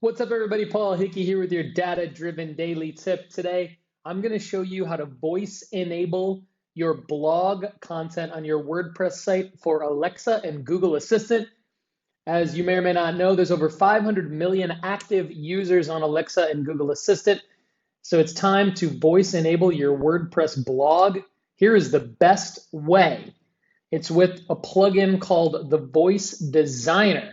What's up, everybody? Paul Hickey here with your data-driven daily tip. Today, I'm going to show you how to voice enable your blog content on your WordPress site for Alexa and Google Assistant. As you may or may not know, there's over 500 million active users on Alexa and Google Assistant. So it's time to voice enable your WordPress blog. Here is the best way. It's with a plugin called the Voice Designer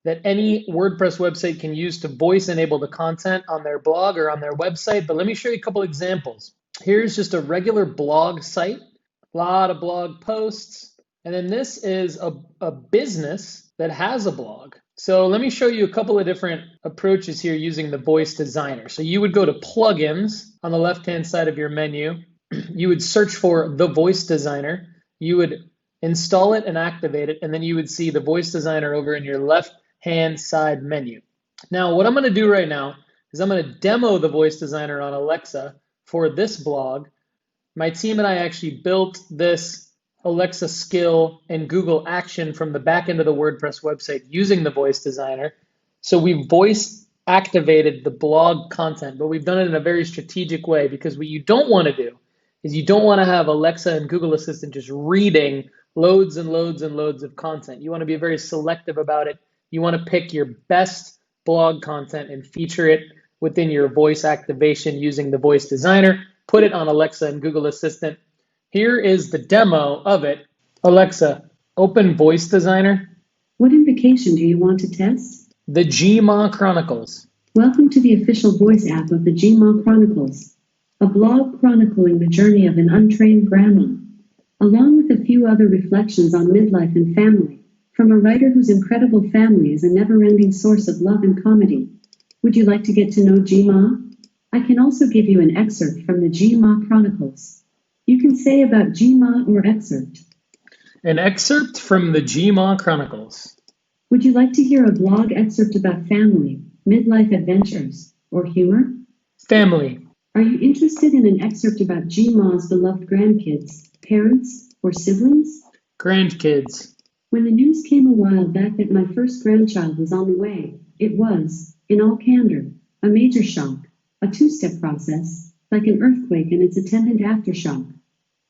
that any WordPress website can use to voice enable the content on their blog or on their website. But let me show you a couple examples. Here's just a regular blog site, a lot of blog posts. And then this is a business that has a blog. So let me show you a couple of different approaches here using the Voice Designer. So you would go to Plugins on the left-hand side of your menu. You would search for the Voice Designer. You would install it and activate it, and then you would see the Voice Designer over in your left-hand side menu. Now, what I'm going to do right now is I'm going to demo the Voice Designer on Alexa for this blog. My team and I actually built this Alexa skill and Google action from the back end of the WordPress website using the Voice Designer. So we voice activated the blog content, but we've done it in a very strategic way, because what you don't want to do is you don't want to have Alexa and Google Assistant just reading loads and loads and loads of content. You want to be very selective about it. You want to pick your best blog content and feature it within your voice activation using the Voice Designer. Put it on Alexa and Google Assistant. Here is the demo of it. Alexa, open Voice Designer. What invocation do you want to test? The Gma Chronicles. Welcome to the official voice app of the Gma Chronicles, a blog chronicling the journey of an untrained grandma, along with a few other reflections on midlife and family, from a writer whose incredible family is a never-ending source of love and comedy. Would you like to get to know Gma? I can also give you an excerpt from the Gma Chronicles. You can say about Gma or excerpt. An excerpt from the Gma Chronicles. Would you like to hear a blog excerpt about family, midlife adventures, or humor? Family. Are you interested in an excerpt about Gma's beloved grandkids, parents, or siblings? Grandkids. When the news came a while back that my first grandchild was on the way, it was, in all candor, a major shock, a two-step process, like an earthquake and its attendant aftershock.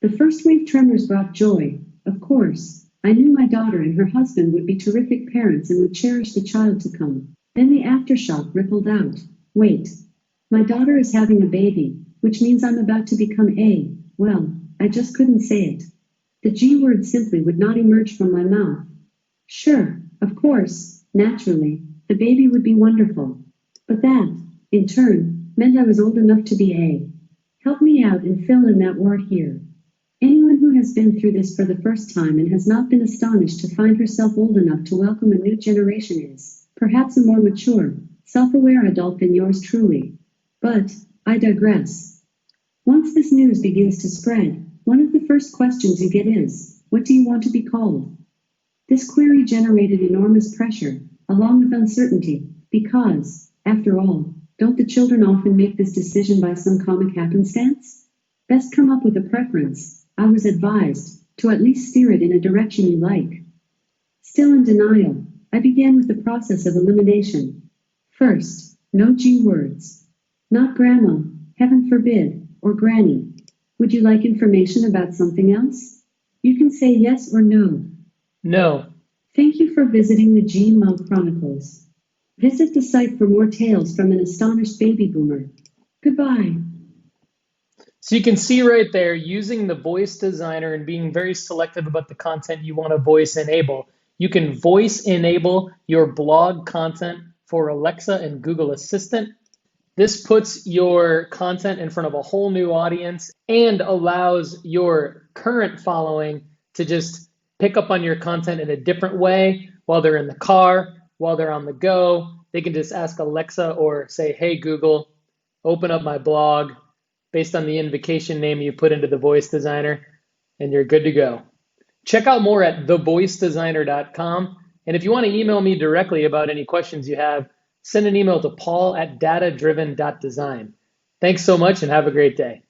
The first wave tremors brought joy, of course. I knew my daughter and her husband would be terrific parents and would cherish the child to come. Then the aftershock rippled out. Wait. My daughter is having a baby, which means I'm about to become a, well, I just couldn't say it. The G word simply would not emerge from my mouth. Sure, of course, naturally, the baby would be wonderful. But that, in turn, meant I was old enough to be a. Help me out and fill in that word here. Anyone who has been through this for the first time and has not been astonished to find herself old enough to welcome a new generation is, perhaps, a more mature, self-aware adult than yours truly. But, I digress. Once this news begins to spread, one of the first questions you get is, what do you want to be called? This query generated enormous pressure, along with uncertainty, because, after all, don't the children often make this decision by some comic happenstance? Best come up with a preference, I was advised, to at least steer it in a direction you like. Still in denial, I began with the process of elimination. First, no G words. Not grandma, heaven forbid, or granny. Would you like information about something else? You can say yes or no. No. Thank you for visiting the Gma Chronicles. Visit the site for more tales from an astonished baby boomer. Goodbye. So you can see right there, using the Voice Designer and being very selective about the content you want to voice enable, you can voice enable your blog content for Alexa and Google Assistant. This puts your content in front of a whole new audience and allows your current following to just pick up on your content in a different way while they're in the car, while they're on the go. They can just ask Alexa or say, hey, Google, open up my blog based on the invocation name you put into the Voice Designer, and you're good to go. Check out more at thevoicedesigner.com. And if you want to email me directly about any questions you have, send an email to paul@datadriven.design. Thanks so much and have a great day.